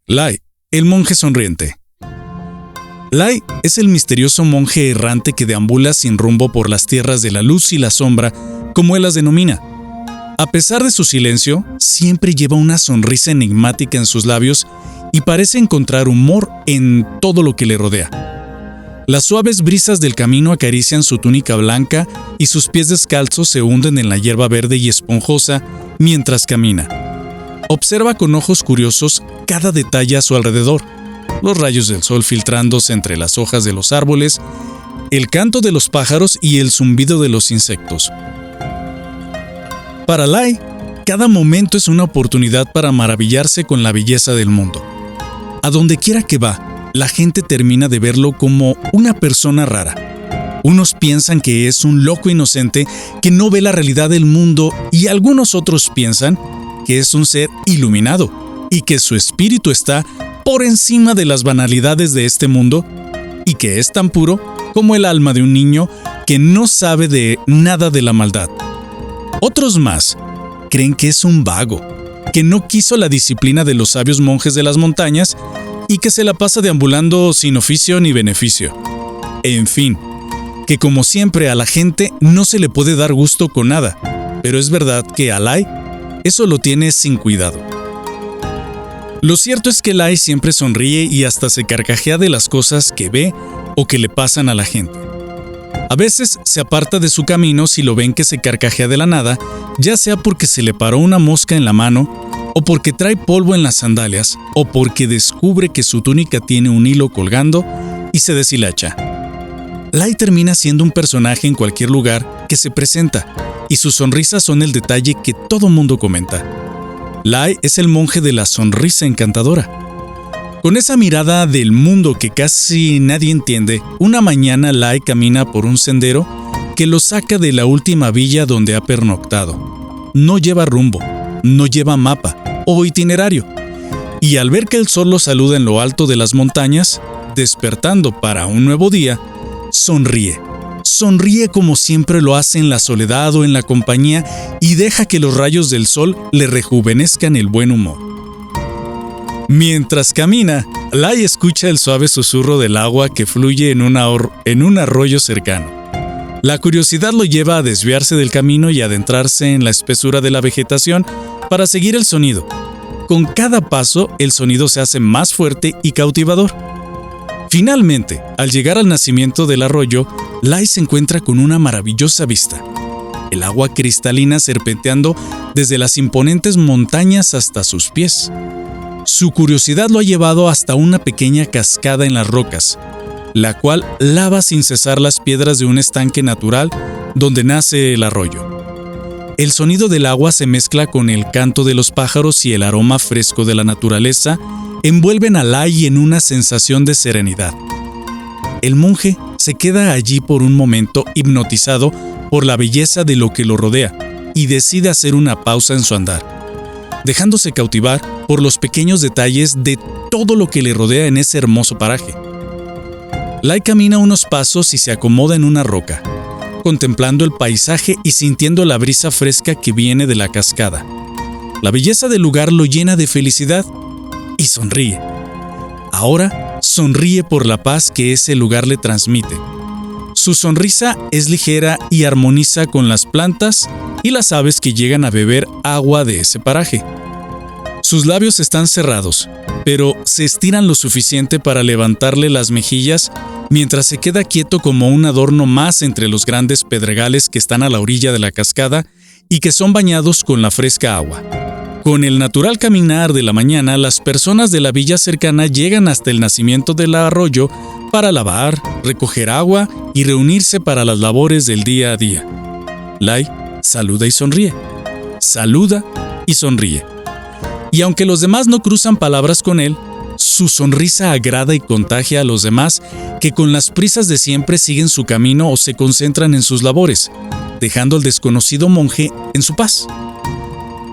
Lai, el monje sonriente. Lai es el misterioso monje errante que deambula sin rumbo por las tierras de la luz y la sombra, como él las denomina. A pesar de su silencio, siempre lleva una sonrisa enigmática en sus labios y parece encontrar humor en todo lo que le rodea. Las suaves brisas del camino acarician su túnica blanca y sus pies descalzos se hunden en la hierba verde y esponjosa mientras camina. Observa con ojos curiosos cada detalle a su alrededor: los rayos del sol filtrándose entre las hojas de los árboles, el canto de los pájaros y el zumbido de los insectos. Para Lai, cada momento es una oportunidad para maravillarse con la belleza del mundo. A donde quiera que va, la gente termina de verlo como una persona rara. Unos piensan que es un loco inocente que no ve la realidad del mundo, y algunos otros piensan que es un ser iluminado y que su espíritu está por encima de las banalidades de este mundo y que es tan puro como el alma de un niño que no sabe de nada de la maldad. Otros más creen que es un vago, que no quiso la disciplina de los sabios monjes de las montañas y que se la pasa deambulando sin oficio ni beneficio. En fin, que como siempre a la gente no se le puede dar gusto con nada, pero es verdad que a Lai eso lo tiene sin cuidado. Lo cierto es que Lai siempre sonríe y hasta se carcajea de las cosas que ve o que le pasan a la gente. A veces se aparta de su camino si lo ven que se carcajea de la nada, ya sea porque se le paró una mosca en la mano, o porque trae polvo en las sandalias, o porque descubre que su túnica tiene un hilo colgando y se deshilacha. Lai termina siendo un personaje en cualquier lugar que se presenta, y sus sonrisas son el detalle que todo mundo comenta. Lai es el monje de la sonrisa encantadora. Con esa mirada del mundo que casi nadie entiende, una mañana Lai camina por un sendero que lo saca de la última villa donde ha pernoctado. No lleva rumbo, no lleva mapa o itinerario. Y al ver que el sol lo saluda en lo alto de las montañas, despertando para un nuevo día, sonríe. Sonríe como siempre lo hace en la soledad o en la compañía y deja que los rayos del sol le rejuvenezcan el buen humor. Mientras camina, Lai escucha el suave susurro del agua que fluye en un arroyo cercano. La curiosidad lo lleva a desviarse del camino y adentrarse en la espesura de la vegetación para seguir el sonido. Con cada paso, el sonido se hace más fuerte y cautivador. Finalmente, al llegar al nacimiento del arroyo, Lai se encuentra con una maravillosa vista. El agua cristalina serpenteando desde las imponentes montañas hasta sus pies. Su curiosidad lo ha llevado hasta una pequeña cascada en las rocas, la cual lava sin cesar las piedras de un estanque natural donde nace el arroyo. El sonido del agua se mezcla con el canto de los pájaros y el aroma fresco de la naturaleza envuelven a Lai en una sensación de serenidad. El monje se queda allí por un momento hipnotizado por la belleza de lo que lo rodea y decide hacer una pausa en su andar, dejándose cautivar por los pequeños detalles de todo lo que le rodea en ese hermoso paraje. Lai camina unos pasos y se acomoda en una roca, contemplando el paisaje y sintiendo la brisa fresca que viene de la cascada. La belleza del lugar lo llena de felicidad y sonríe. Ahora sonríe por la paz que ese lugar le transmite. Su sonrisa es ligera y armoniza con las plantas y las aves que llegan a beber agua de ese paraje. Sus labios están cerrados, pero se estiran lo suficiente para levantarle las mejillas mientras se queda quieto como un adorno más entre los grandes pedregales que están a la orilla de la cascada y que son bañados con la fresca agua. Con el natural caminar de la mañana, las personas de la villa cercana llegan hasta el nacimiento del arroyo para lavar, recoger agua y reunirse para las labores del día a día. Lai saluda y sonríe. Saluda y sonríe. Y aunque los demás no cruzan palabras con él, su sonrisa agrada y contagia a los demás que con las prisas de siempre siguen su camino o se concentran en sus labores, dejando al desconocido monje en su paz.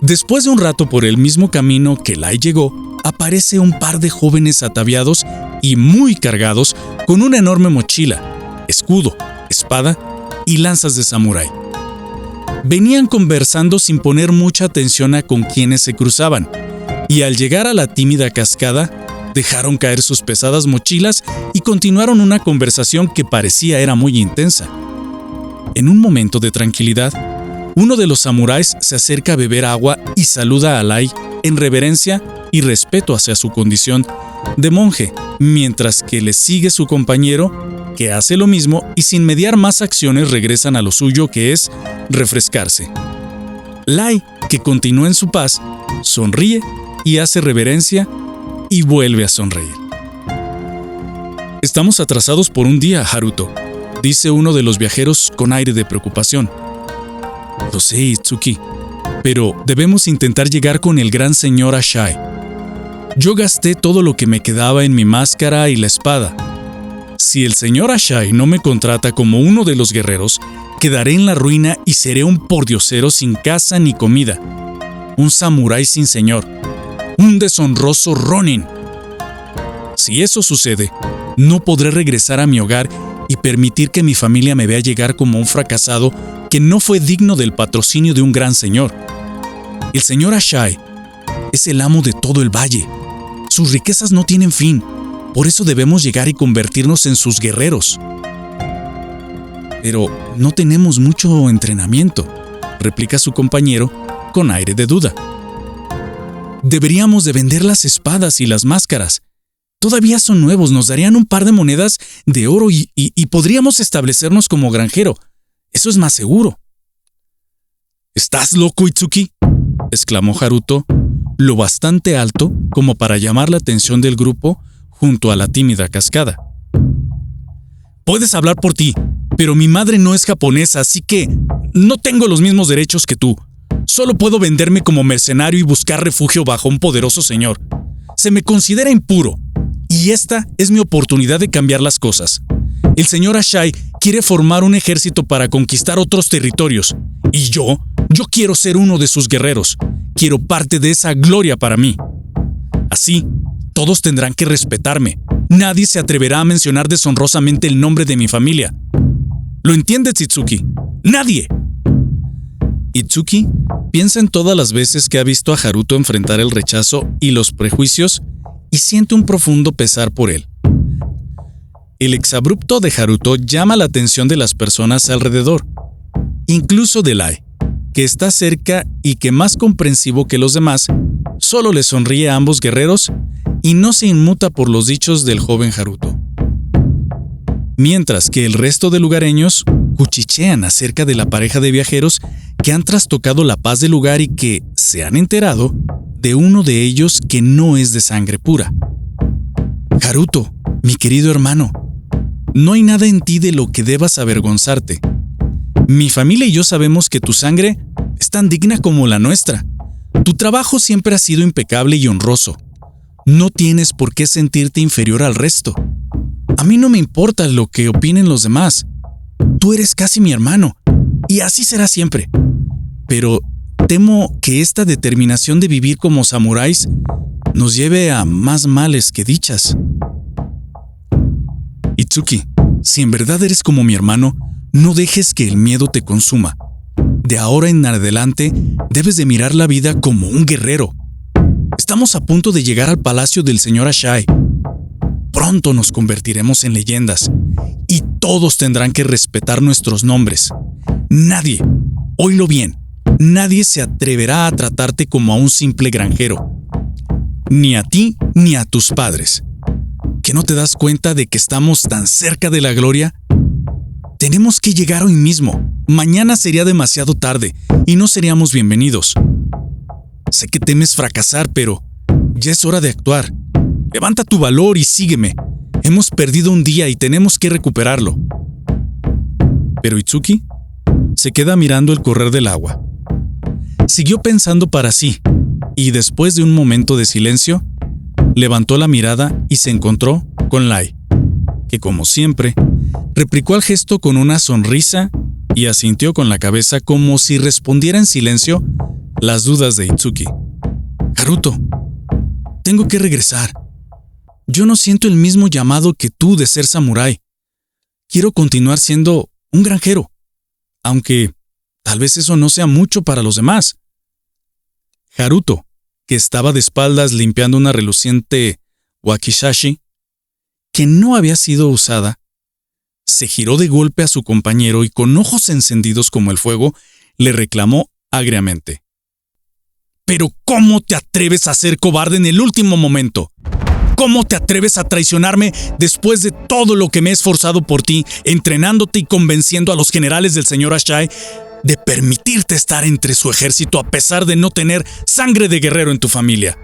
Después de un rato por el mismo camino que Lai llegó, aparece un par de jóvenes ataviados y muy cargados con una enorme mochila, escudo, espada y lanzas de samurái. Venían conversando sin poner mucha atención a con quienes se cruzaban, y al llegar a la tímida cascada, dejaron caer sus pesadas mochilas y continuaron una conversación que parecía era muy intensa. En un momento de tranquilidad, uno de los samuráis se acerca a beber agua y saluda a Lai en reverencia y respeto hacia su condición de monje, mientras que le sigue su compañero, que hace lo mismo y sin mediar más acciones regresan a lo suyo, que es refrescarse. Lai, que continúa en su paz, sonríe y hace reverencia y vuelve a sonreír. «Estamos atrasados por un día, Haruto», dice uno de los viajeros con aire de preocupación. «Lo sé, Itsuki, pero debemos intentar llegar con el gran señor Ashai. Yo gasté todo lo que me quedaba en mi máscara y la espada. Si el señor Ashai no me contrata como uno de los guerreros, quedaré en la ruina y seré un pordiosero sin casa ni comida, un samurái sin señor, un deshonroso ronin. Si eso sucede, no podré regresar a mi hogar y permitir que mi familia me vea llegar como un fracasado que no fue digno del patrocinio de un gran señor. El señor Ashai es el amo de todo el valle. Sus riquezas no tienen fin, por eso debemos llegar y convertirnos en sus guerreros». «Pero no tenemos mucho entrenamiento», replica su compañero con aire de duda. «Deberíamos de vender las espadas y las máscaras. Todavía son nuevos, nos darían un par de monedas de oro y podríamos establecernos como granjero. Eso es más seguro». «¿Estás loco, Itsuki?», exclamó Haruto, lo bastante alto como para llamar la atención del grupo junto a la tímida cascada. «Puedes hablar por ti, pero mi madre no es japonesa, así que no tengo los mismos derechos que tú. Solo puedo venderme como mercenario y buscar refugio bajo un poderoso señor. Se me considera impuro, y esta es mi oportunidad de cambiar las cosas. El señor Ashai quiere formar un ejército para conquistar otros territorios, y yo quiero ser uno de sus guerreros. Quiero parte de esa gloria para mí. Así, todos tendrán que respetarme. Nadie se atreverá a mencionar deshonrosamente el nombre de mi familia. ¿Lo entiendes, Itsuki? ¡Nadie!». Itsuki piensa en todas las veces que ha visto a Haruto enfrentar el rechazo y los prejuicios y siente un profundo pesar por él. El exabrupto de Haruto llama la atención de las personas alrededor, incluso de Lai, que está cerca y que, más comprensivo que los demás, solo le sonríe a ambos guerreros y no se inmuta por los dichos del joven Haruto. Mientras que el resto de lugareños cuchichean acerca de la pareja de viajeros que han trastocado la paz del lugar y que se han enterado de uno de ellos que no es de sangre pura. «Haruto, mi querido hermano, no hay nada en ti de lo que debas avergonzarte. Mi familia y yo sabemos que tu sangre es tan digna como la nuestra. Tu trabajo siempre ha sido impecable y honroso. No tienes por qué sentirte inferior al resto. A mí no me importa lo que opinen los demás. Tú eres casi mi hermano, y así será siempre. Pero temo que esta determinación de vivir como samuráis nos lleve a más males que dichas. Itsuki, si en verdad eres como mi hermano, no dejes que el miedo te consuma. De ahora en adelante, debes de mirar la vida como un guerrero. Estamos a punto de llegar al palacio del señor Ashai. Pronto nos convertiremos en leyendas, y todos tendrán que respetar nuestros nombres. Nadie, oílo bien, nadie se atreverá a tratarte como a un simple granjero. Ni a ti ni a tus padres. ¿Que no te das cuenta de que estamos tan cerca de la gloria? Tenemos que llegar hoy mismo. Mañana sería demasiado tarde y no seríamos bienvenidos. Sé que temes fracasar, pero ya es hora de actuar. Levanta tu valor y sígueme. Hemos perdido un día y tenemos que recuperarlo». Pero Itsuki se queda mirando el correr del agua. Siguió pensando para sí, y después de un momento de silencio, levantó la mirada y se encontró con Lai, que, como siempre, replicó al gesto con una sonrisa y asintió con la cabeza como si respondiera en silencio las dudas de Itsuki. «Haruto, tengo que regresar. Yo no siento el mismo llamado que tú de ser samurái. Quiero continuar siendo un granjero, aunque tal vez eso no sea mucho para los demás». Haruto, que estaba de espaldas limpiando una reluciente wakizashi que no había sido usada, se giró de golpe a su compañero y con ojos encendidos como el fuego, le reclamó agriamente. «¿Pero cómo te atreves a ser cobarde en el último momento? ¿Cómo te atreves a traicionarme después de todo lo que me he esforzado por ti, entrenándote y convenciendo a los generales del señor Ashai de permitirte estar entre su ejército a pesar de no tener sangre de guerrero en tu familia?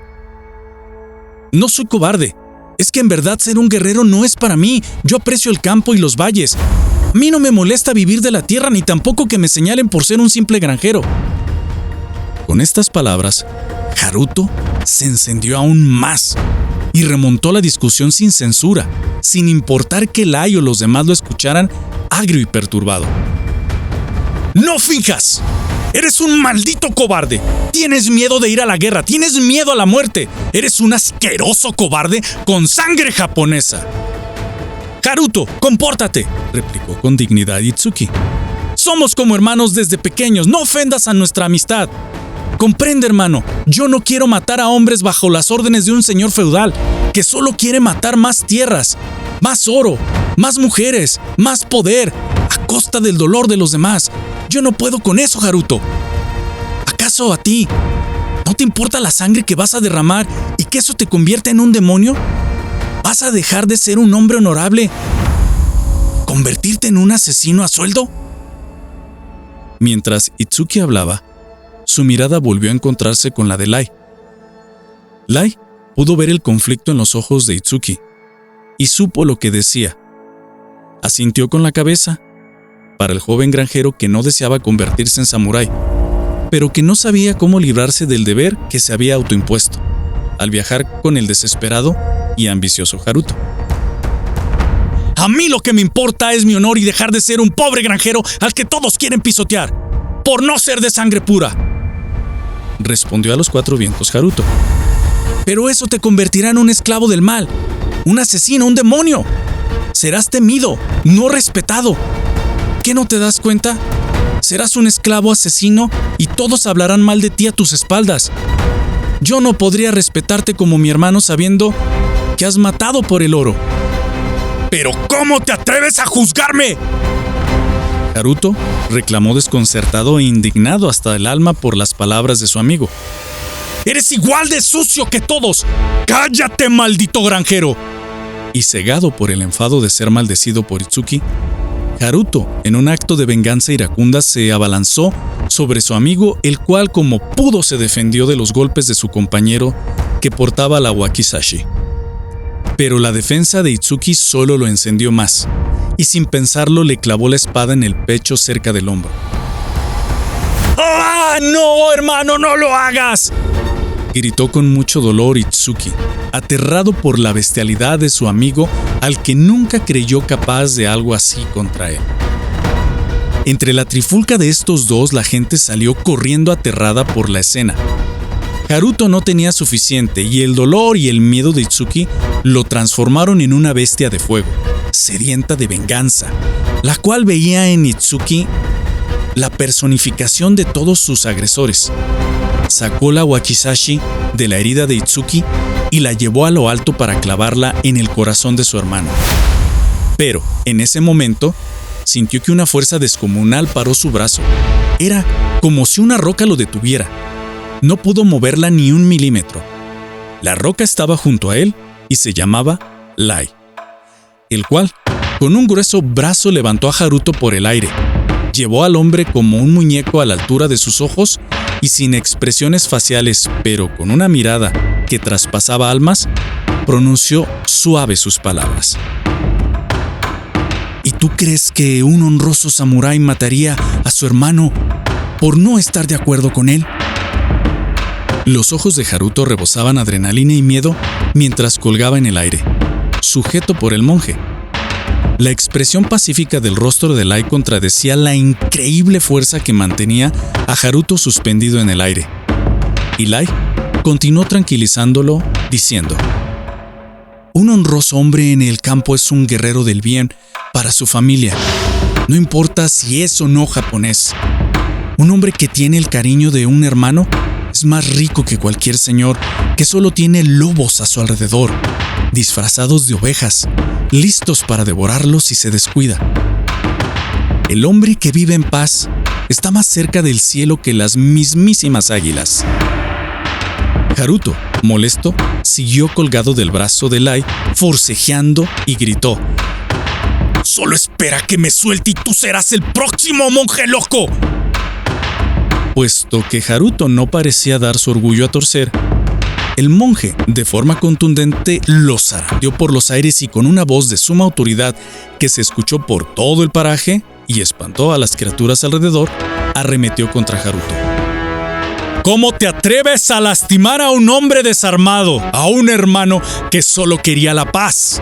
No soy cobarde. Es que en verdad ser un guerrero no es para mí. Yo aprecio el campo y los valles. A mí no me molesta vivir de la tierra ni tampoco que me señalen por ser un simple granjero». Con estas palabras, Haruto se encendió aún más y remontó la discusión sin censura, sin importar que Lai o los demás lo escucharan, agrio y perturbado. «¡No finjas! ¡Eres un maldito cobarde! ¡Tienes miedo de ir a la guerra! ¡Tienes miedo a la muerte! ¡Eres un asqueroso cobarde con sangre japonesa!» «Haruto, compórtate», replicó con dignidad Itsuki. «Somos como hermanos desde pequeños, no ofendas a nuestra amistad. Comprende, hermano, yo no quiero matar a hombres bajo las órdenes de un señor feudal que solo quiere matar más tierras, más oro, más mujeres, más poder, a costa del dolor de los demás. Yo no puedo con eso, Haruto. ¿Acaso a ti no te importa la sangre que vas a derramar y que eso te convierta en un demonio? ¿Vas a dejar de ser un hombre honorable? ¿Convertirte en un asesino a sueldo?» Mientras Itsuki hablaba, su mirada volvió a encontrarse con la de Lai. Lai pudo ver el conflicto en los ojos de Itsuki y supo lo que decía. Asintió con la cabeza. Para el joven granjero que no deseaba convertirse en samurái, pero que no sabía cómo librarse del deber que se había autoimpuesto al viajar con el desesperado y ambicioso Haruto. «A mí lo que me importa es mi honor y dejar de ser un pobre granjero al que todos quieren pisotear, por no ser de sangre pura», respondió a los cuatro vientos Haruto. «Pero eso te convertirá en un esclavo del mal, un asesino, un demonio. Serás temido, no respetado. ¿Qué no te das cuenta? Serás un esclavo asesino y todos hablarán mal de ti a tus espaldas. Yo no podría respetarte como mi hermano sabiendo que has matado por el oro». «¿Pero cómo te atreves a juzgarme?», Haruto reclamó desconcertado e indignado hasta el alma por las palabras de su amigo. «¡Eres igual de sucio que todos! ¡Cállate, maldito granjero!» Y cegado por el enfado de ser maldecido por Itsuki, Haruto, en un acto de venganza iracunda, se abalanzó sobre su amigo, el cual como pudo se defendió de los golpes de su compañero que portaba la wakizashi. Pero la defensa de Itsuki solo lo encendió más, y sin pensarlo le clavó la espada en el pecho cerca del hombro. «¡Ah, no, hermano, no lo hagas!», gritó con mucho dolor Itsuki, aterrado por la bestialidad de su amigo al que nunca creyó capaz de algo así contra él. Entre la trifulca de estos dos, la gente salió corriendo aterrada por la escena. Haruto no tenía suficiente y el dolor y el miedo de Itsuki lo transformaron en una bestia de fuego, sedienta de venganza, la cual veía en Itsuki la personificación de todos sus agresores. Sacó la wakizashi de la herida de Itsuki y la llevó a lo alto para clavarla en el corazón de su hermano. Pero, en ese momento, sintió que una fuerza descomunal paró su brazo. Era como si una roca lo detuviera. No pudo moverla ni un milímetro. La roca estaba junto a él y se llamaba Lai, el cual, con un grueso brazo, levantó a Haruto por el aire. Llevó al hombre como un muñeco a la altura de sus ojos y sin expresiones faciales, pero con una mirada que traspasaba almas, pronunció suave sus palabras. ¿Y tú crees que un honroso samurái mataría a su hermano por no estar de acuerdo con él? Los ojos de Haruto rebosaban adrenalina y miedo mientras colgaba en el aire, sujeto por el monje. La expresión pacífica del rostro de Lai contradecía la increíble fuerza que mantenía a Haruto suspendido en el aire. Y Lai continuó tranquilizándolo, diciendo: «Un honroso hombre en el campo es un guerrero del bien para su familia, no importa si es o no japonés. Un hombre que tiene el cariño de un hermano es más rico que cualquier señor que solo tiene lobos a su alrededor, disfrazados de ovejas, listos para devorarlos si se descuida. El hombre que vive en paz está más cerca del cielo que las mismísimas águilas. Haruto, molesto, siguió colgado del brazo de Lai, forcejeando y gritó: «¡Solo espera que me suelte y tú serás el próximo monje loco!». Puesto que Haruto no parecía dar su orgullo a torcer, el monje, de forma contundente, lo zarandeó por los aires y con una voz de suma autoridad que se escuchó por todo el paraje y espantó a las criaturas alrededor, arremetió contra Haruto. ¿Cómo te atreves a lastimar a un hombre desarmado, a un hermano que solo quería la paz?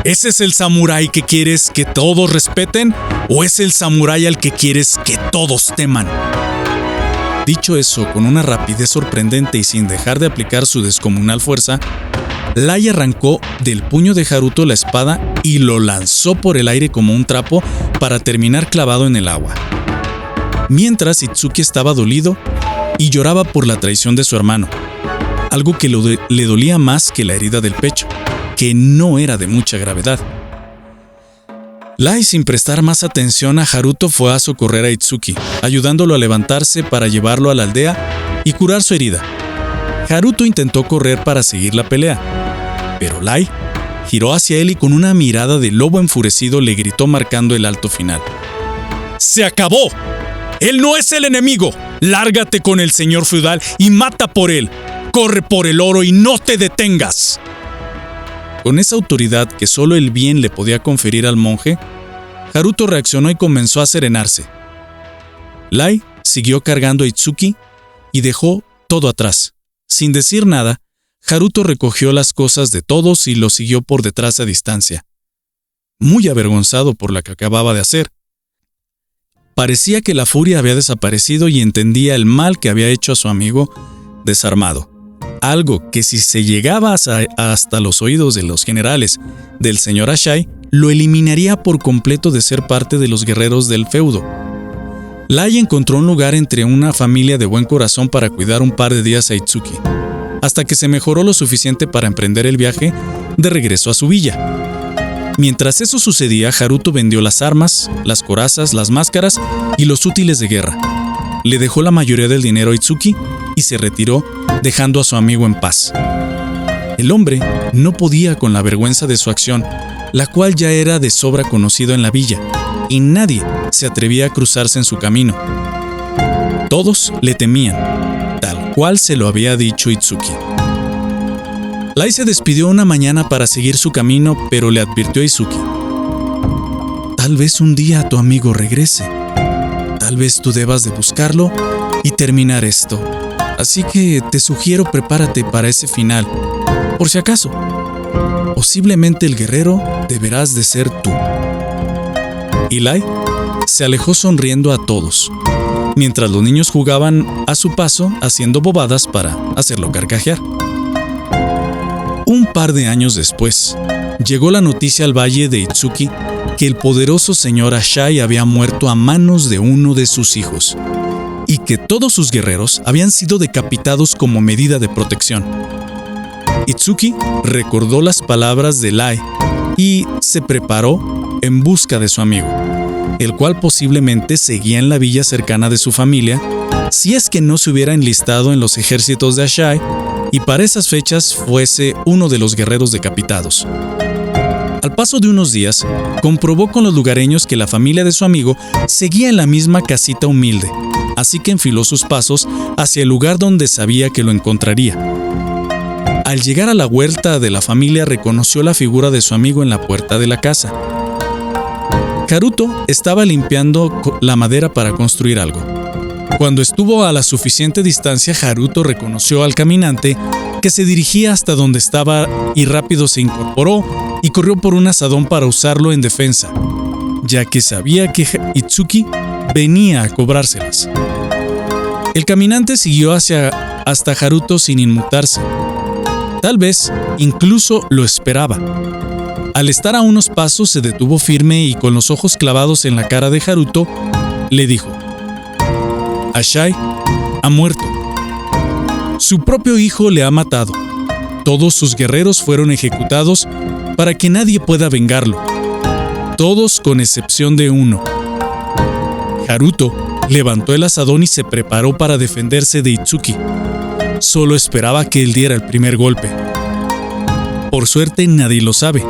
¿Ese es el samurái que quieres que todos respeten o es el samurái al que quieres que todos teman? Dicho eso con una rapidez sorprendente y sin dejar de aplicar su descomunal fuerza, Lai arrancó del puño de Haruto la espada y lo lanzó por el aire como un trapo para terminar clavado en el agua. Mientras Itsuki estaba dolido y lloraba por la traición de su hermano, algo que le dolía más que la herida del pecho, que no era de mucha gravedad. Lai, sin prestar más atención a Haruto, fue a socorrer a Itsuki, ayudándolo a levantarse para llevarlo a la aldea y curar su herida. Haruto intentó correr para seguir la pelea, pero Lai giró hacia él y con una mirada de lobo enfurecido le gritó marcando el alto final: ¡Se acabó! ¡Él no es el enemigo! ¡Lárgate con el señor feudal y mata por él! ¡Corre por el oro y no te detengas! Con esa autoridad que solo el bien le podía conferir al monje, Haruto reaccionó y comenzó a serenarse. Lai siguió cargando a Itsuki y dejó todo atrás. Sin decir nada, Haruto recogió las cosas de todos y lo siguió por detrás a distancia, muy avergonzado por lo que acababa de hacer. Parecía que la furia había desaparecido y entendía el mal que había hecho a su amigo desarmado. Algo que si se llegaba hasta los oídos de los generales del señor Ashai, lo eliminaría por completo de ser parte de los guerreros del feudo. Lai encontró un lugar entre una familia de buen corazón para cuidar un par de días a Itsuki, hasta que se mejoró lo suficiente para emprender el viaje de regreso a su villa. Mientras eso sucedía, Haruto vendió las armas, las corazas, las máscaras y los útiles de guerra. Le dejó la mayoría del dinero a Itsuki y se retiró, dejando a su amigo en paz. El hombre no podía con la vergüenza de su acción, la cual ya era de sobra conocido en la villa, y nadie se atrevía a cruzarse en su camino. Todos le temían, tal cual se lo había dicho Itsuki. Lai se despidió una mañana para seguir su camino, pero le advirtió a Itsuki: tal vez un día tu amigo regrese. Tal vez tú debas de buscarlo y terminar esto. Así que te sugiero prepárate para ese final, por si acaso. Posiblemente el guerrero deberás de ser tú. Y Lai se alejó sonriendo a todos, mientras los niños jugaban a su paso haciendo bobadas para hacerlo carcajear. Un par de años después, llegó la noticia al valle de Itsuki que el poderoso señor Ashai había muerto a manos de uno de sus hijos, y que todos sus guerreros habían sido decapitados como medida de protección. Itsuki recordó las palabras de Lai y se preparó en busca de su amigo, el cual posiblemente seguía en la villa cercana de su familia, si es que no se hubiera enlistado en los ejércitos de Ashai y para esas fechas fuese uno de los guerreros decapitados. Al paso de unos días, comprobó con los lugareños que la familia de su amigo seguía en la misma casita humilde, así que enfiló sus pasos hacia el lugar donde sabía que lo encontraría. Al llegar a la huerta de la familia, reconoció la figura de su amigo en la puerta de la casa. Haruto estaba limpiando la madera para construir algo. Cuando estuvo a la suficiente distancia, Haruto reconoció al caminante que se dirigía hasta donde estaba y rápido se incorporó y corrió por un azadón para usarlo en defensa, ya que sabía que Itsuki venía a cobrárselas. El caminante siguió hasta Haruto sin inmutarse. Tal vez incluso lo esperaba. Al estar a unos pasos se detuvo firme y con los ojos clavados en la cara de Haruto, le dijo: Ashai ha muerto. Su propio hijo le ha matado. Todos sus guerreros fueron ejecutados para que nadie pueda vengarlo. Todos con excepción de uno. Haruto levantó el asadón y se preparó para defenderse de Itsuki. Solo esperaba que él diera el primer golpe. Por suerte nadie lo sabe,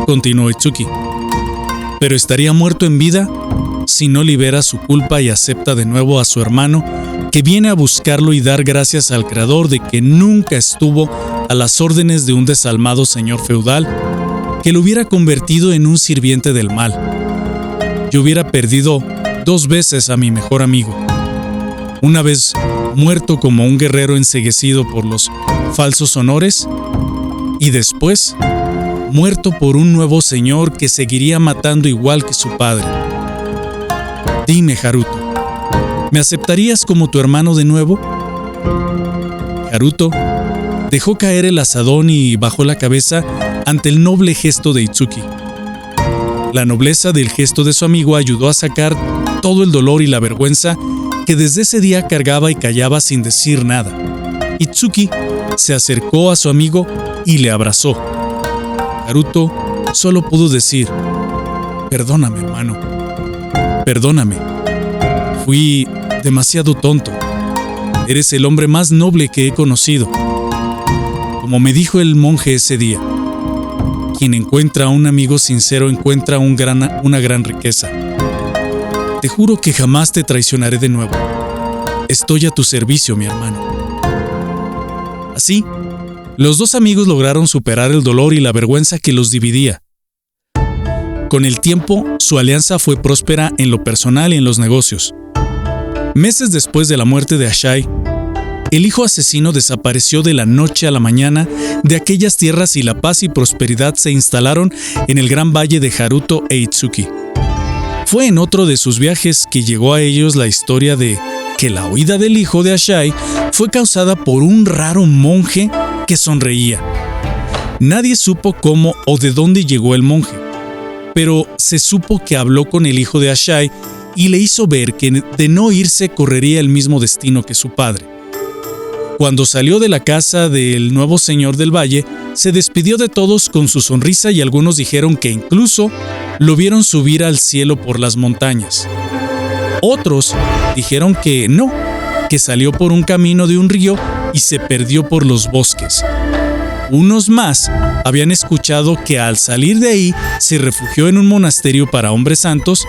continuó Itsuki. Pero estaría muerto en vida si no libera su culpa y acepta de nuevo a su hermano, que viene a buscarlo y dar gracias al Creador de que nunca estuvo a las órdenes de un desalmado señor feudal que lo hubiera convertido en un sirviente del mal. Yo hubiera perdido 2 veces a mi mejor amigo. Una vez muerto como un guerrero enceguecido por los falsos honores, y después muerto por un nuevo señor que seguiría matando igual que su padre. Dime, Haruto, ¿me aceptarías como tu hermano de nuevo? Haruto dejó caer el asadón y bajó la cabeza ante el noble gesto de Itsuki. La nobleza del gesto de su amigo ayudó a sacar todo el dolor y la vergüenza que desde ese día cargaba y callaba sin decir nada. Itsuki se acercó a su amigo y le abrazó. Haruto solo pudo decir: perdóname, hermano. Perdóname. Fui demasiado tonto. Eres el hombre más noble que he conocido. Como me dijo el monje ese día, quien encuentra a un amigo sincero encuentra una gran riqueza. Te juro que jamás te traicionaré de nuevo. Estoy a tu servicio, mi hermano. Así, los 2 amigos lograron superar el dolor y la vergüenza que los dividía. Con el tiempo, su alianza fue próspera en lo personal y en los negocios. Meses después de la muerte de Ashai, el hijo asesino desapareció de la noche a la mañana de aquellas tierras y la paz y prosperidad se instalaron en el gran valle de Haruto e Itsuki. Fue en otro de sus viajes que llegó a ellos la historia de que la huida del hijo de Ashai fue causada por un raro monje que sonreía. Nadie supo cómo o de dónde llegó el monje, pero se supo que habló con el hijo de Ashai y le hizo ver que de no irse correría el mismo destino que su padre. Cuando salió de la casa del nuevo señor del valle, se despidió de todos con su sonrisa y algunos dijeron que incluso lo vieron subir al cielo por las montañas. Otros dijeron que no, que salió por un camino de un río y se perdió por los bosques. Unos más habían escuchado que al salir de ahí se refugió en un monasterio para hombres santos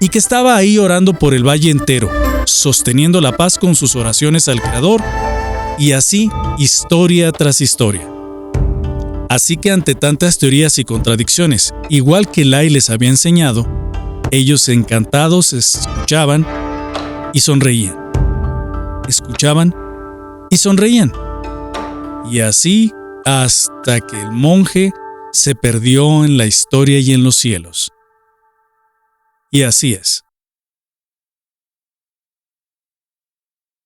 y que estaba ahí orando por el valle entero, sosteniendo la paz con sus oraciones al Creador, y así historia tras historia. Así que ante tantas teorías y contradicciones, igual que Lai les había enseñado, ellos encantados escuchaban y sonreían. Escuchaban y sonreían. Y así hasta que el monje se perdió en la historia y en los cielos. Y así es.